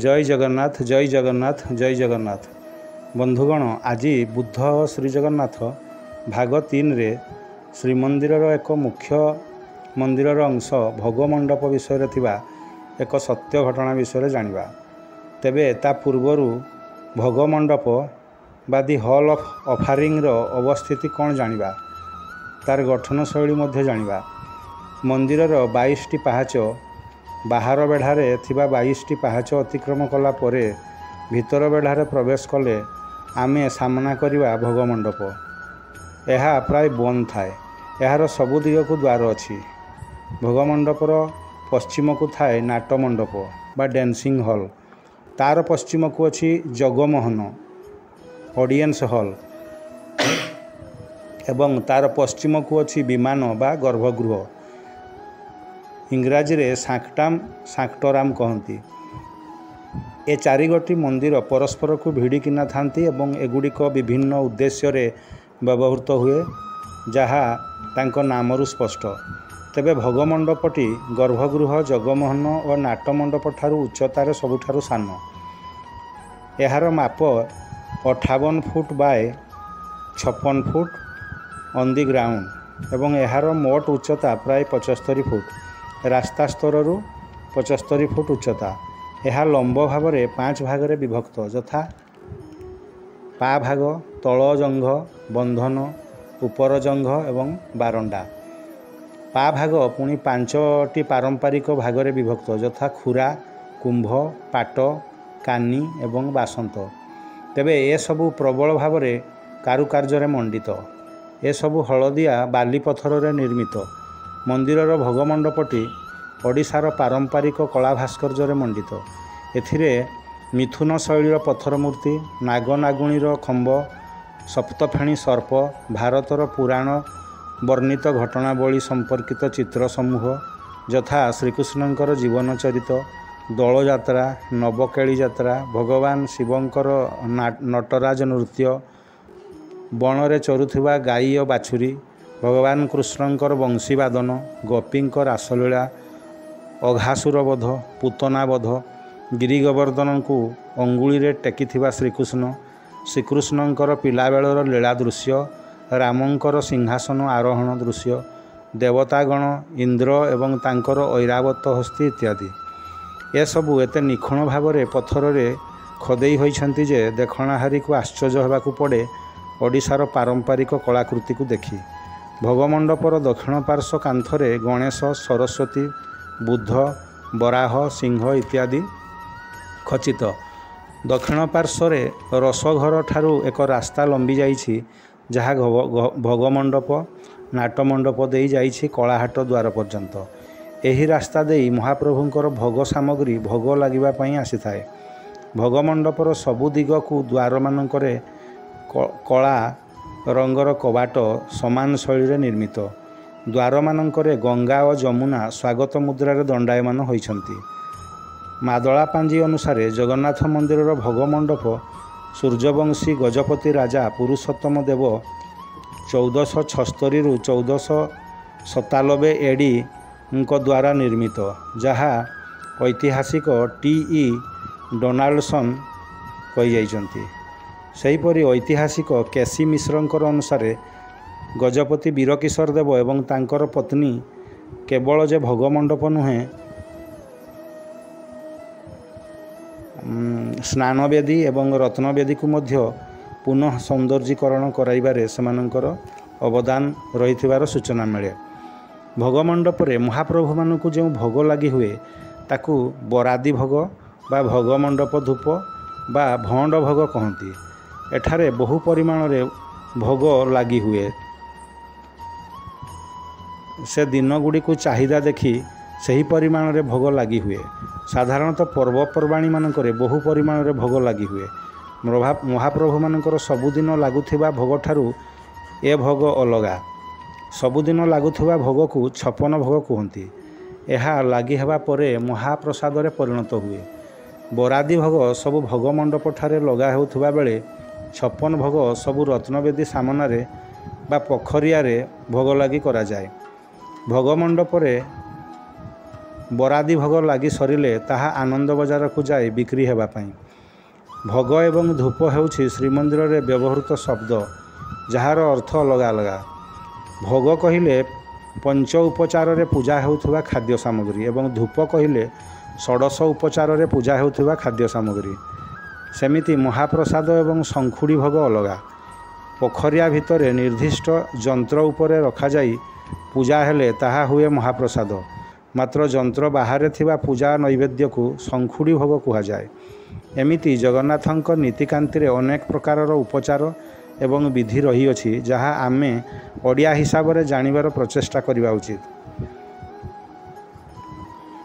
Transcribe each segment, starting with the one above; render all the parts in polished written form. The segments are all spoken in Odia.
जय जगन्नाथ जय जगन्नाथ जय जगन्नाथ। बंधुगण आज बुद्ध श्री जगन्नाथ भाग 3 रे श्रीमंदिर एक मुख्य मंदिर अंश भोगमंडप विषय थिबा एक सत्य घटना विषय जानिबा। तेबे ता पूर्वरु भोगमंडप बा दि हॉल ऑफ ऑफरिंग रो अवस्थिति कौन जानिबा, तार गठन शैली मध्य जानिबा। मंदिर 22टी पाहाच बाहर बेढ़ारे थिबा 22टी पाहाच अतिक्रम कला परे भीतर बेढ़ारे प्रवेश कले आमे सामना करिबा भोगमंडप। यह प्राय बंद थाए। यार सबु दिग को द्वार अछि। भोगमंडपर पश्चिम को थाए नाटमंडप बा डांसिंग हॉल, तार पश्चिम को अछि जगमोहन ऑडियंस हॉल एवं तार पश्चिम को अछि विमान बा गर्भगृह, इंग्राजी रे साक्टोराम कहती। ए चारिगोटी मंदिर परस्पर को भिड़िकिना थांती एवं एगुड़िक विभिन्न उद्देश्य रे व्यवहृत हुए, जहा तांको नामरु स्पष्ट। तेबे भोगमंडपटी गर्भगृह जगमोहन और नाटमंडप ठारू उच्चतार सबुठारू सान। यार माप 58 foot by 56 foot on the ground एवं यार मोट उच्चता प्राय 75 फुट। रास्ता स्तररू 75 फुट उच्चता। यह लंब भाव में 5 भाग में विभक्त, यथा पा भाग, तल जंघ, बंधन, उपर जंघ एवं बारंडा। पा भाग पुणी 5टी पारंपरिक भाग में विभक्त, यथा खुरा, कुंभ, पाट, कानी एवं बासंत। तेबे ए सबु प्रबल भाव में कारुकार्य मंडित। ए सबु हलदिया बाली पत्थर रे निर्मित। मंदिरर भोगमंडपटी ओडिशार पारंपरिक कला भास्कर्य मंडित। एथिरे मिथुन शैलीर पत्थर मूर्ति, नागनागुणीर खंब, सप्तफेणी सर्प, भारतर पुराण वर्णित घटनावली संपर्कित चित्र समूह यथा श्रीकृष्णंकर जीवन चरित, दल यात्रा, नवकेली यात्रा, भगवान शिवंकर नटराज नृत्य, बणरे चरुथिबा गाई और बाछुरी, भगवान कृष्णंकर बंशीवादन, गोपींकर रासलीला, अघासुर वध, पूतना वध, गिरी गोवर्धन को अंगुली रे टेकिथिबा श्रीकृष्ण, श्रीकृष्णंकर पिलाबेलर लीला दृश्य, रामंकर सिंहासन आरोहण दृश्य, देवतागण इंद्र एवं तांकर ऐरावत हस्ती इत्यादि। ए सबु एते निखुण भाव में पत्थर रे खदेई होइछंती जे देखणाहारी को आश्चर्य होबाकू पड़े ओडिशार पारंपरिक कलाकृति को देखी। भोगमंडपर दक्षिण पार्श्व कांथरे गणेश, सरस्वती, बुद्ध, बराह, सिंह इत्यादि खचित। दक्षिण पार्श्व रसघर ठारू एक रास्ता लंबी जाइछि, जहा भोगमंडप नाटमंडप दे जाइछि कलाहाट द्वार पर्यंत। एही रास्ता दे महाप्रभुंकर भोग सामग्री भोग लागिबा पई आसीथाए। भोगमंडपर सबु दिग को द्वार मानकरे कला रंगर कबाट समान शैली निर्मित। द्वार मानकरे गंगा और जमुना स्वागत मुद्रार दंडायमान होइछंती। मादला पांजी अनुसार जगन्नाथ मंदिर भोगमंडप सूर्यवंशी गजपति राजा पुरुषोत्तम देव 1476 रु 1497 एडी द्वारा निर्मित, जहा ऐतिहासिक टी.ई. डोनाल्डसन कही जाइछंती। सेहीपरि ऐतिहासिक केसी मिश्रंकर अनुसार गजपति वीरकिशोर देव एवं तांकर पत्नी केवल जे भोगमंडप नुहे स्नानवेदी एवं रत्नवेदी को मध्य पुनः सौंदर्यीकरण कराइबारे सेमानंकर अवदान रहिथिबार सूचना मिले। भोगमंडपरे महाप्रभु मानकु जो भोग लगी हुए ताकू बरादी भोग बा भोगमंडप धूप बा भंड भोग कहती। एठारे बहु परिमाण रे भोग लगी हुए। से दिन गुड़ी को चाहिदा देखी सही परिमाण रे भोग लगी हुए। साधारणतः पर्वपर्वाणी मानकरे बहु परिमाण रे भोग लगी हुए। महाप्रभु मानकर सबुदिन लगुथिबा भोग ठारू ए भोग अलगा। सबुदिन लगुथिबा भोग को 56 भोग कहती। यह लगी हेबा परे महाप्रसाद रे परिणत हुए। बरादी भोग सबु भोगमंडप ठारे लगा होउथिबा बेले 56 भोग सबु रत्नवेदी सामनारे बा पोखरिया रे भोग लगी करा जाए। भोगमंडपरे ବରାଦି ଭୋଗ ଲାଗି ସରିଲେ ତାହା ଆନନ୍ଦ ବଜାରକୁ ଯାଇ ବିକ୍ରି ହେବା ପାଇଁ। ଭୋଗ ଏବଂ ଧୂପ ହେଉଛି ଶ୍ରୀମନ୍ଦିରରେ ବ୍ୟବହୃତ ଶବ୍ଦ, ଯାହାର ଅର୍ଥ ଅଲଗା ଅଲଗା। ଭୋଗ କହିଲେ ପଞ୍ଚ ଉପଚାରରେ ପୂଜା ହେଉଥିବା ଖାଦ୍ୟ ସାମଗ୍ରୀ ଏବଂ ଧୂପ କହିଲେ ଷୋଡ଼ଶ ଉପଚାରରେ ପୂଜା ହେଉଥିବା ଖାଦ୍ୟ ସାମଗ୍ରୀ। ସେମିତି ମହାପ୍ରସାଦ ଏବଂ ଶଙ୍ଖୁଡ଼ି ଭୋଗ ଅଲଗା। ପୋଖରିଆ ଭିତରେ ନିର୍ଦ୍ଦିଷ୍ଟ ଯନ୍ତ୍ର ଉପରେ ରଖାଯାଇ ପୂଜା ହେଲେ ତାହା ହୁଏ ମହାପ୍ରସାଦ। ମାତ୍ର ଯନ୍ତ୍ର ବାହାରେ ଥିବା ପୂଜା ନୈବେଦ୍ୟକୁ ଶଙ୍ଖୁଡ଼ି ଭୋଗ କୁହାଯାଏ। ଏମିତି ଜଗନ୍ନାଥଙ୍କ ନୀତିକାନ୍ତିରେ ଅନେକ ପ୍ରକାରର ଉପଚାର ଏବଂ ବିଧି ରହିଅଛି, ଯାହା ଆମେ ଓଡ଼ିଆ ହିସାବରେ ଜାଣିବାର ପ୍ରଚେଷ୍ଟା କରିବା ଉଚିତ।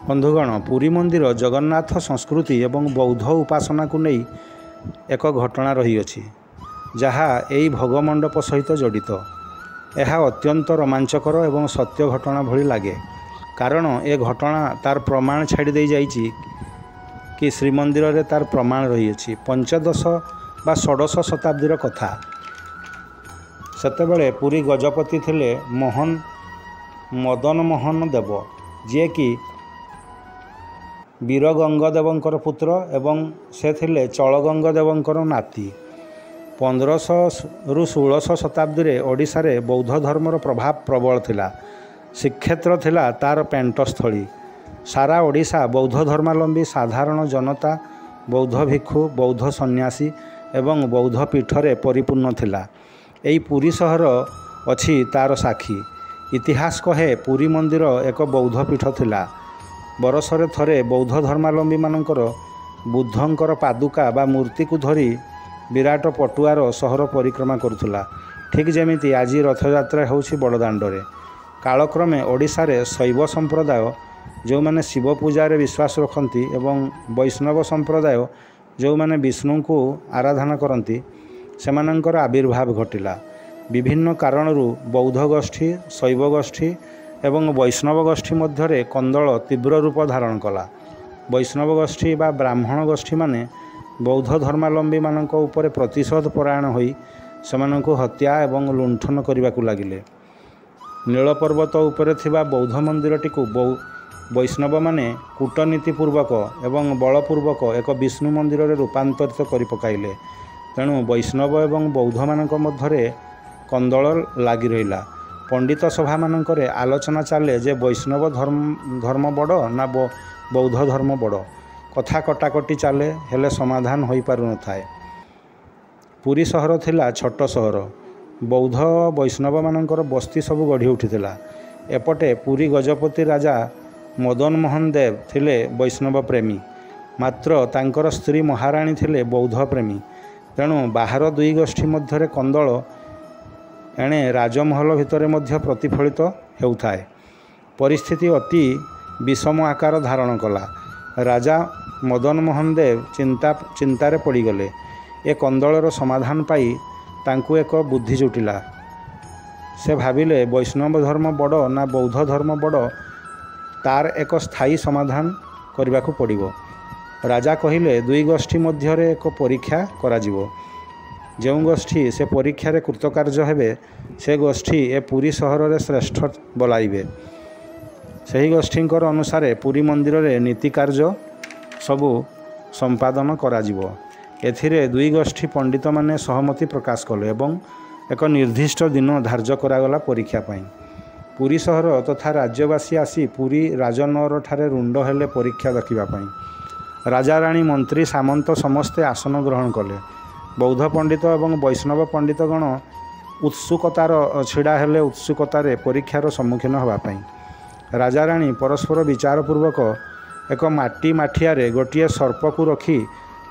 ବନ୍ଧୁଗଣ, ପୁରୀ ମନ୍ଦିର ଜଗନ୍ନାଥ ସଂସ୍କୃତି ଏବଂ ବୌଦ୍ଧ ଉପାସନାକୁ ନେଇ ଏକ ଘଟଣା ରହିଅଛି, ଯାହା ଏହି ଭୋଗ ମଣ୍ଡପ ସହିତ ଜଡ଼ିତ। ଏହା ଅତ୍ୟନ୍ତ ରୋମାଞ୍ଚକର ଏବଂ ସତ୍ୟ ଘଟଣା ଭଳି ଲାଗେ, କାରଣ ଏ ଘଟଣା ତାର ପ୍ରମାଣ ଛାଡ଼ି ଦେଇ ଯାଇଛି କି ଶ୍ରୀମନ୍ଦିରରେ ତାର ପ୍ରମାଣ ରହିଅଛି। ପଞ୍ଚଦଶ ବା ଷୋଡ଼ଶ ଶତାବ୍ଦୀର କଥା। ସେତେବେଳେ ପୁରୀ ଗଜପତି ଥିଲେ ମଦନ ମୋହନ ଦେବ, ଯିଏକି ବୀରଗଙ୍ଗଦେବଙ୍କର ପୁତ୍ର ଏବଂ ସେ ଥିଲେ ଚଳଗଙ୍ଗଦେବଙ୍କର ନାତି। 1500ରୁ 1600 ଶତାବ୍ଦୀରେ ଓଡ଼ିଶାରେ ବୌଦ୍ଧ ଧର୍ମର ପ୍ରଭାବ ପ୍ରବଳ ଥିଲା। ଶ୍ରୀକ୍ଷେତ୍ର ଥିଲା ତାର ପେଣ୍ଠସ୍ଥଳୀ। ସାରା ଓଡ଼ିଶା ବୌଦ୍ଧ ଧର୍ମାବଲମ୍ବୀ ସାଧାରଣ ଜନତା, ବୌଦ୍ଧ ଭିକ୍ଷୁ, ବୌଦ୍ଧ ସନ୍ନ୍ୟାସୀ ଏବଂ ବୌଦ୍ଧ ପୀଠରେ ପରିପୂର୍ଣ୍ଣ ଥିଲା। ଏହି ପୁରୀ ସହର ଅଛି ତାର ସାକ୍ଷୀ। ଇତିହାସ କହେ ପୁରୀ ମନ୍ଦିର ଏକ ବୌଦ୍ଧ ପୀଠ ଥିଲା। ବରଷରେ ଥରେ ବୌଦ୍ଧ ଧର୍ମାବଲମ୍ବୀମାନଙ୍କର ବୁଦ୍ଧଙ୍କର ପାଦୁକା ବା ମୂର୍ତ୍ତିକୁ ଧରି ବିରାଟ ପଟୁଆର ସହର ପରିକ୍ରମା କରୁଥିଲା, ଠିକ୍ ଯେମିତି ଆଜି ରଥଯାତ୍ରା ହେଉଛି ବଡ଼ଦାଣ୍ଡରେ। କାଳକ୍ରମେ ଓଡ଼ିଶାରେ ଶୈବ ସମ୍ପ୍ରଦାୟ, ଯେଉଁମାନେ ଶିବ ପୂଜାରେ ବିଶ୍ୱାସ ରଖନ୍ତି, ଏବଂ ବୈଷ୍ଣବ ସମ୍ପ୍ରଦାୟ, ଯେଉଁମାନେ ବିଷ୍ଣୁଙ୍କୁ ଆରାଧନା କରନ୍ତି, ସେମାନଙ୍କର ଆବିର୍ଭାବ ଘଟିଲା। ବିଭିନ୍ନ କାରଣରୁ ବୌଦ୍ଧ ଗୋଷ୍ଠୀ, ଶୈବ ଗୋଷ୍ଠୀ ଏବଂ ବୈଷ୍ଣବ ଗୋଷ୍ଠୀ ମଧ୍ୟରେ କନ୍ଦଳ ତୀବ୍ର ରୂପ ଧାରଣ କଲା। ବୈଷ୍ଣବ ଗୋଷ୍ଠୀ ବା ବ୍ରାହ୍ମଣ ଗୋଷ୍ଠୀମାନେ ବୌଦ୍ଧ ଧର୍ମାବଲମ୍ବୀମାନଙ୍କ ଉପରେ ପ୍ରତିଶୋଧ ପରାୟଣ ହୋଇ ସେମାନଙ୍କୁ ହତ୍ୟା ଏବଂ ଲୁଣ୍ଠନ କରିବାକୁ ଲାଗିଲେ। ନୀଳପର୍ବତ ଉପରେ ଥିବା ବୌଦ୍ଧ ମନ୍ଦିରଟିକୁ ବୈଷ୍ଣବମାନେ କୂଟନୀତିପୂର୍ବକ ଏବଂ ବଳପୂର୍ବକ ଏକ ବିଷ୍ଣୁ ମନ୍ଦିରରେ ରୂପାନ୍ତରିତ କରି ପକାଇଲେ। ତେଣୁ ବୈଷ୍ଣବ ଏବଂ ବୌଦ୍ଧମାନଙ୍କ ମଧ୍ୟରେ କନ୍ଦଳ ଲାଗି ରହିଲା। ପଣ୍ଡିତ ସଭାମାନଙ୍କରେ ଆଲୋଚନା ଚାଲେ ଯେ ବୈଷ୍ଣବ ଧର୍ମ ବଡ଼ ନା ବୌଦ୍ଧ ଧର୍ମ ବଡ଼। କଥା କଟାକଟି ଚାଲେ, ହେଲେ ସମାଧାନ ହୋଇପାରୁନଥାଏ। ପୁରୀ ସହର ଥିଲା ଛୋଟ ସହର। ବୌଦ୍ଧ ବୈଷ୍ଣବମାନଙ୍କର ବସ୍ତି ସବୁ ଗଢ଼ି ଉଠିଥିଲା। ଏପଟେ ପୁରୀ ଗଜପତି ରାଜା ମଦନ ମୋହନ ଦେବ ଥିଲେ ବୈଷ୍ଣବ ପ୍ରେମୀ, ମାତ୍ର ତାଙ୍କର ସ୍ତ୍ରୀ ମହାରାଣୀ ଥିଲେ ବୌଦ୍ଧ ପ୍ରେମୀ। ତେଣୁ ବାହାର ଦୁଇ ଗୋଷ୍ଠୀ ମଧ୍ୟରେ କନ୍ଦଳ ଏଣେ ରାଜମହଲ ଭିତରେ ମଧ୍ୟ ପ୍ରତିଫଳିତ ହେଉଥାଏ। ପରିସ୍ଥିତି ଅତି ବିଷମ ଆକାର ଧାରଣ କଲା। ରାଜା ମଦନ ମୋହନ ଦେବ ଚିନ୍ତାରେ ପଡ଼ିଗଲେ। ଏ କନ୍ଦଳର ସମାଧାନ ପାଇ ତାଙ୍କୁ ଏକ ବୁଦ୍ଧି ଜୁଟିଲା। ସେ ଭାବିଲେ, ବୈଷ୍ଣବ ଧର୍ମ ବଡ଼ ନା ବୌଦ୍ଧ ଧର୍ମ ବଡ଼, ତାର ଏକ ସ୍ଥାୟୀ ସମାଧାନ କରିବାକୁ ପଡ଼ିବ। ରାଜା କହିଲେ, ଦୁଇ ଗୋଷ୍ଠୀ ମଧ୍ୟରେ ଏକ ପରୀକ୍ଷା କରାଯିବ। ଯେଉଁ ଗୋଷ୍ଠୀ ସେ ପରୀକ୍ଷାରେ କୃତକାର୍ଯ୍ୟ ହେବେ, ସେ ଗୋଷ୍ଠୀ ଏ ପୁରୀ ସହରରେ ଶ୍ରେଷ୍ଠ ବୋଲାଇବେ। ସେହି ଗୋଷ୍ଠୀଙ୍କର ଅନୁସାରେ ପୁରୀ ମନ୍ଦିରରେ ନୀତି କାର୍ଯ୍ୟ ସବୁ ସମ୍ପାଦନ କରାଯିବ। ଏଥିରେ ଦୁଇ ଗୋଷ୍ଠୀ ପଣ୍ଡିତମାନେ ସହମତି ପ୍ରକାଶ କଲେ ଏବଂ ଏକ ନିର୍ଦ୍ଦିଷ୍ଟ ଦିନ ଧାର୍ଯ୍ୟ କରାଗଲା ପରୀକ୍ଷା ପାଇଁ। ପୁରୀ ସହର ତଥା ରାଜ୍ୟବାସୀ ଆସି ପୁରୀ ରାଜନଅରଠାରେ ରୁଣ୍ଡ ହେଲେ ପରୀକ୍ଷା ଦେଖିବା ପାଇଁ। ରାଜାରାଣୀ, ମନ୍ତ୍ରୀ, ସାମନ୍ତ ସମସ୍ତେ ଆସନ ଗ୍ରହଣ କଲେ। ବୌଦ୍ଧ ପଣ୍ଡିତ ଏବଂ ବୈଷ୍ଣବ ପଣ୍ଡିତଗଣ ଛିଡ଼ା ହେଲେ ଉତ୍ସୁକତାରେ ପରୀକ୍ଷାର ସମ୍ମୁଖୀନ ହେବା ପାଇଁ। ରାଜାରାଣୀ ପରସ୍ପର ବିଚାରପୂର୍ବକ ଏକ ମାଠିଆରେ ଗୋଟିଏ ସର୍ପକୁ ରଖି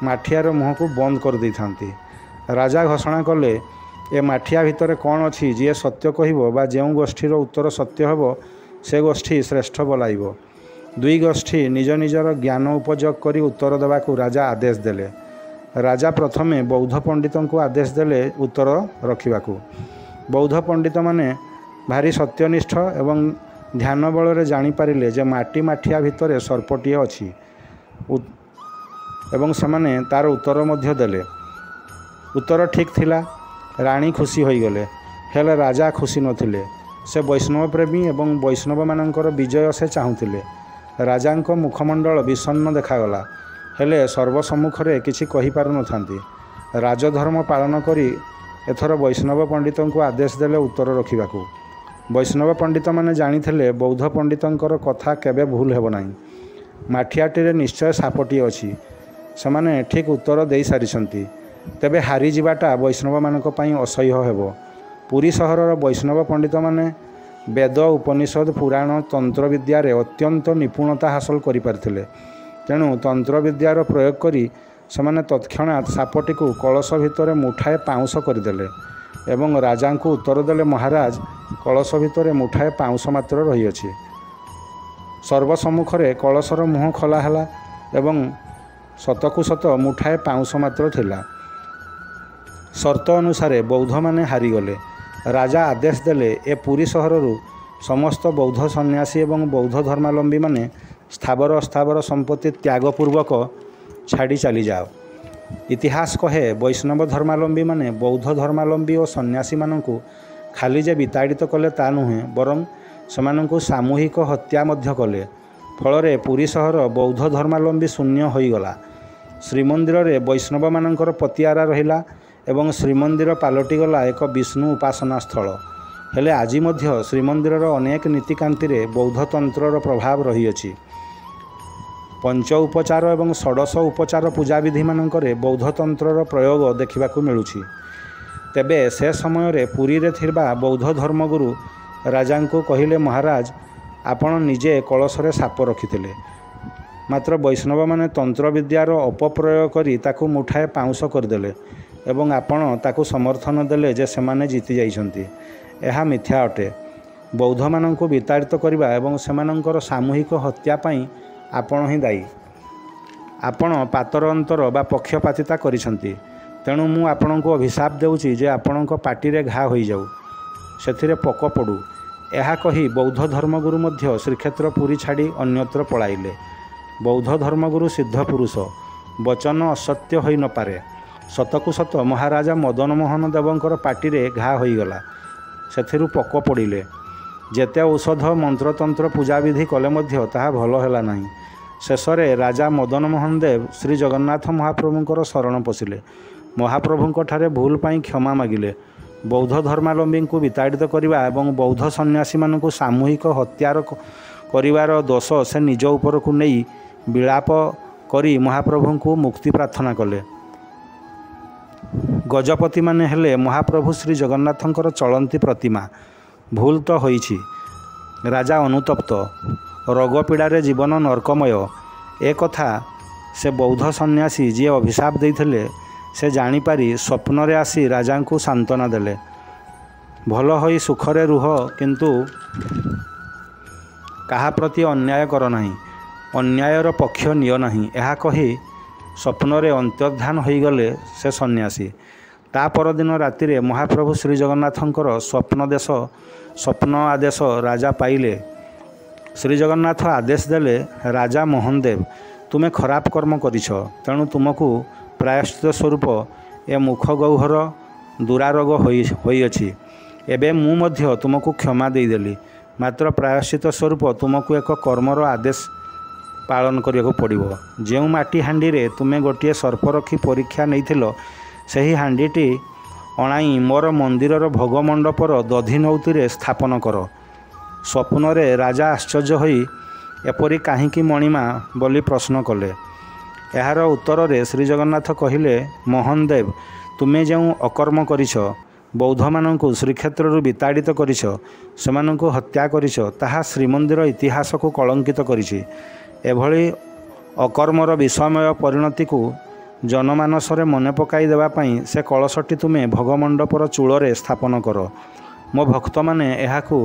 ମାଠିଆର ମୁହଁକୁ ବନ୍ଦ କରିଦେଇଥାନ୍ତି। ରାଜା ଘୋଷଣା କଲେ, ଏ ମାଠିଆ ଭିତରେ କ'ଣ ଅଛି, ଯିଏ ସତ୍ୟ କହିବ ବା ଯେଉଁ ଗୋଷ୍ଠୀର ଉତ୍ତର ସତ୍ୟ ହେବ, ସେ ଗୋଷ୍ଠୀ ଶ୍ରେଷ୍ଠ ବୋଲାଇବ। ଦୁଇ ଗୋଷ୍ଠୀ ନିଜ ନିଜର ଜ୍ଞାନ ଉପଯୋଗ କରି ଉତ୍ତର ଦେବାକୁ ରାଜା ଆଦେଶ ଦେଲେ। ରାଜା ପ୍ରଥମେ ବୌଦ୍ଧ ପଣ୍ଡିତଙ୍କୁ ଆଦେଶ ଦେଲେ ଉତ୍ତର ରଖିବାକୁ। ବୌଦ୍ଧ ପଣ୍ଡିତମାନେ ଭାରି ସତ୍ୟନିଷ୍ଠ ଏବଂ ଧ୍ୟାନ ବଳରେ ଜାଣିପାରିଲେ ଯେ ମାଠିଆ ଭିତରେ ସର୍ପଟିଏ ଅଛି ଏବଂ ସେମାନେ ତାର ଉତ୍ତର ମଧ୍ୟ ଦେଲେ। ଉତ୍ତର ଠିକ୍ ଥିଲା। ରାଣୀ ଖୁସି ହୋଇଗଲେ, ହେଲେ ରାଜା ଖୁସି ନଥିଲେ। ସେ ବୈଷ୍ଣବ ପ୍ରେମୀ ଏବଂ ବୈଷ୍ଣବମାନଙ୍କର ବିଜୟ ସେ ଚାହୁଁଥିଲେ। ରାଜାଙ୍କ ମୁଖମଣ୍ଡଳ ବିଷଣ୍ଣ ଦେଖାଗଲା, ହେଲେ ସର୍ବସମ୍ମୁଖରେ କିଛି କହିପାରୁନଥାନ୍ତି। ରାଜଧର୍ମ ପାଳନ କରି ଏଥର ବୈଷ୍ଣବ ପଣ୍ଡିତଙ୍କୁ ଆଦେଶ ଦେଲେ ଉତ୍ତର ରଖିବାକୁ। ବୈଷ୍ଣବ ପଣ୍ଡିତମାନେ ଜାଣିଥିଲେ ବୌଦ୍ଧ ପଣ୍ଡିତଙ୍କର କଥା କେବେ ଭୁଲ ହେବ ନାହିଁ। ମାଠିଆଟିରେ ନିଶ୍ଚୟ ସାପଟିଏ ଅଛି। ସେମାନେ ଠିକ୍ ଉତ୍ତର ଦେଇସାରିଛନ୍ତି। ତେବେ ହାରିଯିବାଟା ବୈଷ୍ଣବମାନଙ୍କ ପାଇଁ ଅସହ୍ୟ ହେବ। ପୁରୀ ସହରର ବୈଷ୍ଣବ ପଣ୍ଡିତମାନେ ବେଦ, ଉପନିଷଦ, ପୁରାଣ, ତନ୍ତ୍ରବିଦ୍ୟାରେ ଅତ୍ୟନ୍ତ ନିପୁଣତା ହାସଲ କରିପାରିଥିଲେ। ତେଣୁ ତନ୍ତ୍ରବିଦ୍ୟାର ପ୍ରୟୋଗ କରି ସେମାନେ ତତ୍କ୍ଷଣାତ୍ ସାପଟିକୁ କଳସ ଭିତରେ ମୁଠାଏ ପାଉଁଶ କରିଦେଲେ ଏବଂ ରାଜାଙ୍କୁ ଉତ୍ତର ଦେଲେ, ମହାରାଜ, କଳସ ଭିତରେ ମୁଠାଏ ପାଉଁଶ ମାତ୍ର ରହିଅଛି। ସର୍ବସମ୍ମୁଖରେ କଳସର ମୁହଁ ଖୋଲା ହେଲା ଏବଂ ସତକୁ ସତ ମୁଠାଏ ପାଉଁଶ ମାତ୍ର ଥିଲା। ସର୍ତ୍ତ ଅନୁସାରେ ବୌଦ୍ଧମାନେ ହାରିଗଲେ। ରାଜା ଆଦେଶ ଦେଲେ, ଏ ପୁରୀ ସହରରୁ ସମସ୍ତ ବୌଦ୍ଧ ସନ୍ନ୍ୟାସୀ ଏବଂ ବୌଦ୍ଧ ଧର୍ମାବଲମ୍ବୀମାନେ ସ୍ଥାବର ଅସ୍ଥାବର ସମ୍ପତ୍ତି ତ୍ୟାଗପୂର୍ବକ ଛାଡ଼ି ଚାଲିଯାଅ। ଇତିହାସ କହେ, ବୈଷ୍ଣବ ଧର୍ମାବଲମ୍ବୀମାନେ ବୌଦ୍ଧ ଧର୍ମାବଲମ୍ବୀ ଓ ସନ୍ନ୍ୟାସୀମାନଙ୍କୁ ଖାଲି ଯେ ବିତାଡ଼ିତ କଲେ ତା ନୁହେଁ, ବରଂ ସେମାନଙ୍କୁ ସାମୂହିକ ହତ୍ୟା ମଧ୍ୟ କଲେ। ଫଳରେ ପୁରୀ ସହର ବୌଦ୍ଧ ଧର୍ମାବଲମ୍ବୀ ଶୂନ୍ୟ ହୋଇଗଲା। ଶ୍ରୀମନ୍ଦିରରେ ବୈଷ୍ଣବମାନଙ୍କର ପତିଆରା ରହିଲା ଏବଂ ଶ୍ରୀମନ୍ଦିର ପାଲଟିଗଲା ଏକ ବିଷ୍ଣୁ ଉପାସନା ସ୍ଥଳ। ହେଲେ ଆଜି ମଧ୍ୟ ଶ୍ରୀମନ୍ଦିରର ଅନେକ ନୀତିକାନ୍ତିରେ ବୌଦ୍ଧତନ୍ତ୍ରର ପ୍ରଭାବ ରହିଅଛି। ପଞ୍ଚ ଉପଚାର ଏବଂ ଷୋଡ଼ଶ ଉପଚାର ପୂଜାବିଧିମାନଙ୍କରେ ବୌଦ୍ଧତନ୍ତ୍ରର ପ୍ରୟୋଗ ଦେଖିବାକୁ ମିଳୁଛି। ତେବେ ସେ ସମୟରେ ପୁରୀରେ ଥିବା ବୌଦ୍ଧ ଧର୍ମଗୁରୁ ରାଜାଙ୍କୁ କହିଲେ, ମହାରାଜ, ଆପଣ ନିଜେ କଳସରେ ସାପ ରଖିଥିଲେ, ମାତ୍ର ବୈଷ୍ଣବମାନେ ତନ୍ତ୍ରବିଦ୍ୟାର ଅପପ୍ରୟୋଗ କରି ତାକୁ ମୁଠାଏ ପାଉଁଶ କରିଦେଲେ ଏବଂ ଆପଣ ତାକୁ ସମର୍ଥନ ଦେଲେ ଯେ ସେମାନେ ଜିତି ଯାଇଛନ୍ତି। ଏହା ମିଥ୍ୟା ଅଟେ। ବୌଦ୍ଧମାନଙ୍କୁ ବିତାଡ଼ିତ କରିବା ଏବଂ ସେମାନଙ୍କର ସାମୂହିକ ହତ୍ୟା ପାଇଁ ଆପଣ ହିଁ ଦାୟୀ। ଆପଣ ପାତର ଅନ୍ତର ବା ପକ୍ଷପାତିତା କରିଛନ୍ତି। ତେଣୁ ମୁଁ ଆପଣଙ୍କୁ ଅଭିଶାପ ଦେଉଛି ଯେ ଆପଣଙ୍କ ପାଟିରେ ଘା ହୋଇଯାଉ, ସେଥିରେ ପୋକ ପଡ଼ୁ। ଏହା କହି ବୌଦ୍ଧ ଧର୍ମଗୁରୁ ମଧ୍ୟ ଶ୍ରୀକ୍ଷେତ୍ର ପୁରୀ ଛାଡ଼ି ଅନ୍ୟତ୍ର ପଳାଇଲେ। ବୌଦ୍ଧ ଧର୍ମଗୁରୁ ସିଦ୍ଧ ପୁରୁଷ, ବଚନ ଅସତ୍ୟ ହୋଇନପାରେ। ସତକୁ ସତ ମହାରାଜା ମଦନମୋହନ ଦେବଙ୍କର ପାଟିରେ ଘା ହୋଇଗଲା, ସେଥିରୁ ପୋକ ପଡ଼ିଲେ। ଯେତେ ଔଷଧ ମନ୍ତ୍ରତନ୍ତ୍ର ପୂଜାବିଧି କଲେ ମଧ୍ୟ ତାହା ଭଲ ହେଲା ନାହିଁ। ଶେଷରେ ରାଜା ମଦନମୋହନ ଦେବ ଶ୍ରୀ ଜଗନ୍ନାଥ ମହାପ୍ରଭୁଙ୍କର ଶରଣ ପଶିଲେ। ମହାପ୍ରଭୁଙ୍କଠାରେ ଭୁଲ ପାଇଁ କ୍ଷମା ମାଗିଲେ। ବୌଦ୍ଧ ଧର୍ମାବଲମ୍ବୀଙ୍କୁ ବିତାଡ଼ିତ କରିବା ଏବଂ ବୌଦ୍ଧ ସନ୍ନ୍ୟାସୀମାନଙ୍କୁ ସାମୂହିକ ହତ୍ୟାର କରିବାର ଦୋଷ ସେ ନିଜ ଉପରକୁ ନେଇ ବିଳାପ କରି ମହାପ୍ରଭୁଙ୍କୁ ମୁକ୍ତି ପ୍ରାର୍ଥନା କଲେ। ଗଜପତିମାନେ ହେଲେ ମହାପ୍ରଭୁ ଶ୍ରୀ ଜଗନ୍ନାଥଙ୍କର ଚଳନ୍ତି ପ୍ରତିମା। ଭୁଲ ତ ହୋଇଛି। ରାଜା ଅନୁତପ୍ତ। ରୋଗପୀଡ଼ାରେ ଜୀବନ ନର୍କମୟ। ଏ କଥା ସେ ବୌଦ୍ଧ ସନ୍ନ୍ୟାସୀ ଯିଏ ଅଭିଶାପ ଦେଇଥିଲେ ସେ ଜାଣିପାରି ସ୍ୱପ୍ନରେ ଆସି ରାଜାଙ୍କୁ ସାନ୍ତ୍ୱନା ଦେଲେ। ଭଲ ହୋଇ ସୁଖରେ ରୁହ, କିନ୍ତୁ କାହା ପ୍ରତି ଅନ୍ୟାୟ କର ନାହିଁ, ଅନ୍ୟାୟର ପକ୍ଷ ନିଅ ନାହିଁ। ଏହା କହି ସ୍ୱପ୍ନରେ ଅନ୍ତର୍ଦ୍ଧାନ ହୋଇଗଲେ ସେ ସନ୍ନ୍ୟାସୀ। ତା ପରଦିନ ରାତିରେ ମହାପ୍ରଭୁ ଶ୍ରୀ ଜଗନ୍ନାଥଙ୍କର ସ୍ୱପ୍ନ ଆଦେଶ ରାଜା ପାଇଲେ। ଶ୍ରୀ ଜଗନ୍ନାଥ ଆଦେଶ ଦେଲେ, ରାଜା ମୋହନ ଦେବ, ତୁମେ ଖରାପ କର୍ମ କରିଛ, ତେଣୁ ତୁମକୁ ପ୍ରାୟଶ୍ଚିତ ସ୍ୱରୂପ ଏ ମୁଖ ଗହ୍ୱର ଦୁରାରୋଗ ହୋଇଅଛି। ଏବେ ମୁଁ ମଧ୍ୟ ତୁମକୁ କ୍ଷମା ଦେଇଦେଲି, ମାତ୍ର ପ୍ରାୟଶ୍ଚିତ ସ୍ୱରୂପ ତୁମକୁ ଏକ କର୍ମର ଆଦେଶ ପାଳନ କରିବାକୁ ପଡ଼ିବ। ଯେଉଁ ମାଟି ହାଣ୍ଡିରେ ତୁମେ ଗୋଟିଏ ସର୍ପ ରଖି ପରୀକ୍ଷା ନେଇଥିଲ, ସେହି ହାଣ୍ଡିଟି ଅଣାଇ ମୋର ମନ୍ଦିରର ଭୋଗମଣ୍ଡପର ଦଧିନଉତିରେ ସ୍ଥାପନ କର। ସ୍ୱପ୍ନରେ ରାଜା ଆଶ୍ଚର୍ଯ୍ୟ ହୋଇ ଏପରି କାହିଁକି ମଣିମା ବୋଲି ପ୍ରଶ୍ନ କଲେ। ଏହାର ଉତ୍ତରରେ ଶ୍ରୀଜଗନ୍ନାଥ କହିଲେ, ମୋହନ ଦେବ, ତୁମେ ଯେଉଁ ଅକର୍ମ କରିଛ, ବୌଦ୍ଧମାନଙ୍କୁ ଶ୍ରୀକ୍ଷେତ୍ରରୁ ବିତାଡ଼ିତ କରିଛ, ସେମାନଙ୍କୁ ହତ୍ୟା କରିଛ, ତାହା ଶ୍ରୀମନ୍ଦିର ଇତିହାସକୁ କଳଙ୍କିତ କରିଛି। ଏଭଳି ଅକର୍ମର ବିଷମୟ ପରିଣତିକୁ ଜନମାନସରେ ମନେ ପକାଇ ଦେବା ପାଇଁ ସେ କଳସଟି ତୁମେ ଭୋଗମଣ୍ଡପର ଚୂଳରେ ସ୍ଥାପନ କର। ମୋ ଭକ୍ତମାନେ ଏହାକୁ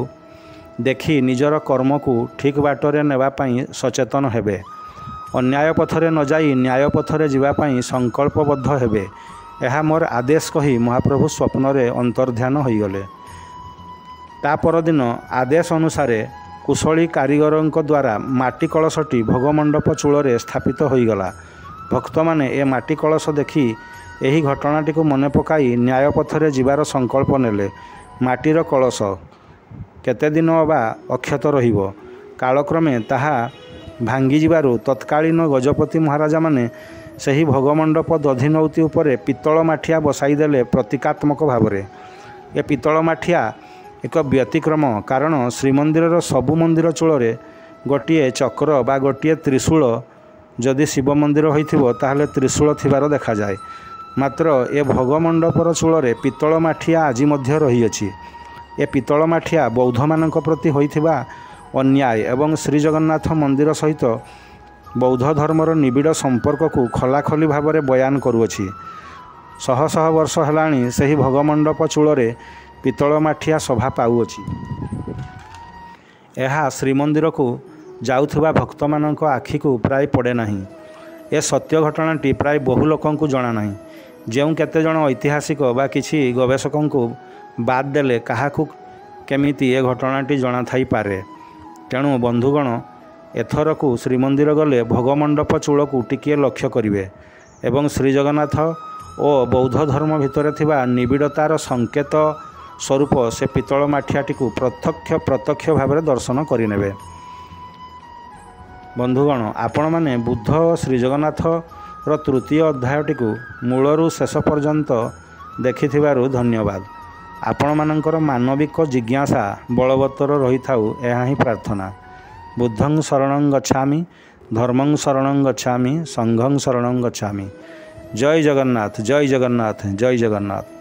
ଦେଖି ନିଜର କର୍ମକୁ ଠିକ୍ ବାଟରେ ନେବା ପାଇଁ ସଚେତନ ହେବେ। ଅନ୍ୟାୟ ପଥରେ ନ ଯାଇ ନ୍ୟାୟ ପଥରେ ଯିବା ପାଇଁ ସଂକଳ୍ପବଦ୍ଧ ହେବେ। ଏହା ମୋର ଆଦେଶ କହି ମହାପ୍ରଭୁ ସ୍ୱପ୍ନରେ ଅନ୍ତର୍ଧ୍ୟାନ ହୋଇଗଲେ। ତା ପରଦିନ ଆଦେଶ ଅନୁସାରେ କୁଶଳୀ କାରିଗରଙ୍କ ଦ୍ୱାରା ମାଟି କଳସଟି ଭୋଗମଣ୍ଡପ ଚୂଳରେ ସ୍ଥାପିତ ହୋଇଗଲା। ଭକ୍ତମାନେ ଏ ମାଟି କଳସ ଦେଖି ଏହି ଘଟଣାଟିକୁ ମନେ ପକାଇ ନ୍ୟାୟ ପଥରେ ଯିବାର ସଂକଳ୍ପ ନେଲେ। ମାଟିର କଳସ କେତେଦିନ ଅବା ଅକ୍ଷତ ରହିବ? କାଳକ୍ରମେ ତାହା ଭାଙ୍ଗିଯିବାରୁ ତତ୍କାଳୀନ ଗଜପତି ମହାରାଜା ମାନେ ସେହି ଭୋଗମଣ୍ଡପ ଦଧିନଉତି ଉପରେ ପିତ୍ତଳ ମାଠିଆ ବସାଇଦେଲେ ପ୍ରତୀକାତ୍ମକ ଭାବରେ। ଏ ପିତ୍ତଳ ମାଠିଆ ଏକ ବ୍ୟତିକ୍ରମ, କାରଣ ଶ୍ରୀମନ୍ଦିରର ସବୁ ମନ୍ଦିର ଚୂଳରେ ଗୋଟିଏ ଚକ୍ର ବା ଗୋଟିଏ ତ୍ରିଶୂଳ, ଯଦି ଶିବ ମନ୍ଦିର ହୋଇଥିବ ତାହେଲେ ତ୍ରିଶୂଳ ଥିବାର ଦେଖାଯାଏ। ମାତ୍ର ଏ ଭୋଗମଣ୍ଡପର ଚୂଳରେ ପିତ୍ତଳ ମାଠିଆ ଆଜି ମଧ୍ୟ ରହିଅଛି। ଏ ପିତ୍ତଳ ମାଠିଆ ବୌଦ୍ଧମାନଙ୍କ ପ୍ରତି ହୋଇଥିବା ଅନ୍ୟାୟ ଏବଂ ଶ୍ରୀଜଗନ୍ନାଥ ମନ୍ଦିର ସହିତ ବୌଦ୍ଧ ଧର୍ମର ନିବିଡ଼ ସମ୍ପର୍କକୁ ଖୋଲାଖୋଲି ଭାବରେ ବୟାନ କରୁଅଛି। ଶହ ଶହ ବର୍ଷ ହେଲାଣି ସେହି ଭୋଗମଣ୍ଡପ ଚୂଳରେ ପିତ୍ତଳ ମାଠିଆ ଶୋଭା ପାଉଅଛି। ଏହା ଶ୍ରୀମନ୍ଦିରକୁ ଯାଉଥିବା ଭକ୍ତମାନଙ୍କ ଆଖିକୁ ପ୍ରାୟ ପଡ଼େ ନାହିଁ। ଏ ସତ୍ୟ ଘଟଣାଟି ପ୍ରାୟ ବହୁ ଲୋକଙ୍କୁ ଜଣା ନାହିଁ। ଯେଉଁ କେତେଜଣ ଐତିହାସିକ ବା କିଛି ଗବେଷକଙ୍କୁ ବାଦ୍ ଦେଲେ କାହାକୁ କେମିତି ଏ ଘଟଣାଟି ଜଣାଥାଇପାରେ। ତେଣୁ ବନ୍ଧୁଗଣ, ଏଥରକୁ ଶ୍ରୀମନ୍ଦିର ଗଲେ ଭୋଗମଣ୍ଡପ ଚୂଳକୁ ଟିକିଏ ଲକ୍ଷ୍ୟ କରିବେ ଏବଂ ଶ୍ରୀଜଗନ୍ନାଥ ଓ ବୌଦ୍ଧ ଧର୍ମ ଭିତରେ ଥିବା ନିବିଡ଼ତାର ସଙ୍କେତ ସ୍ୱରୂପ ସେ ପିତ୍ତଳ ମାଠିଆଟିକୁ ପ୍ରତ୍ୟକ୍ଷ ଭାବରେ ଦର୍ଶନ କରିନେବେ। ବନ୍ଧୁଗଣ, ଆପଣମାନେ ବୁଦ୍ଧ ଓ ଶ୍ରୀଜଗନ୍ନାଥର ତୃତୀୟ ଅଧ୍ୟାୟଟିକୁ ମୂଳରୁ ଶେଷ ପର୍ଯ୍ୟନ୍ତ ଦେଖିଥିବାରୁ ଧନ୍ୟବାଦ। ଆପଣମାନଙ୍କର ମାନବିକ ଜିଜ୍ଞାସା ବଳବତ୍ତର ରହିଥାଉ, ଏହା ହିଁ ପ୍ରାର୍ଥନା। ବୁଦ୍ଧଂ ଶରଣଂ ଗଚ୍ଛାମି, ଧର୍ମଂ ଶରଣଂ ଗଚ୍ଛାମି, ସଂଘଂ ଶରଣଂ ଗଚ୍ଛାମି। ଜୟ ଜଗନ୍ନାଥ, ଜୟ ଜଗନ୍ନାଥ, ଜୟ ଜଗନ୍ନାଥ।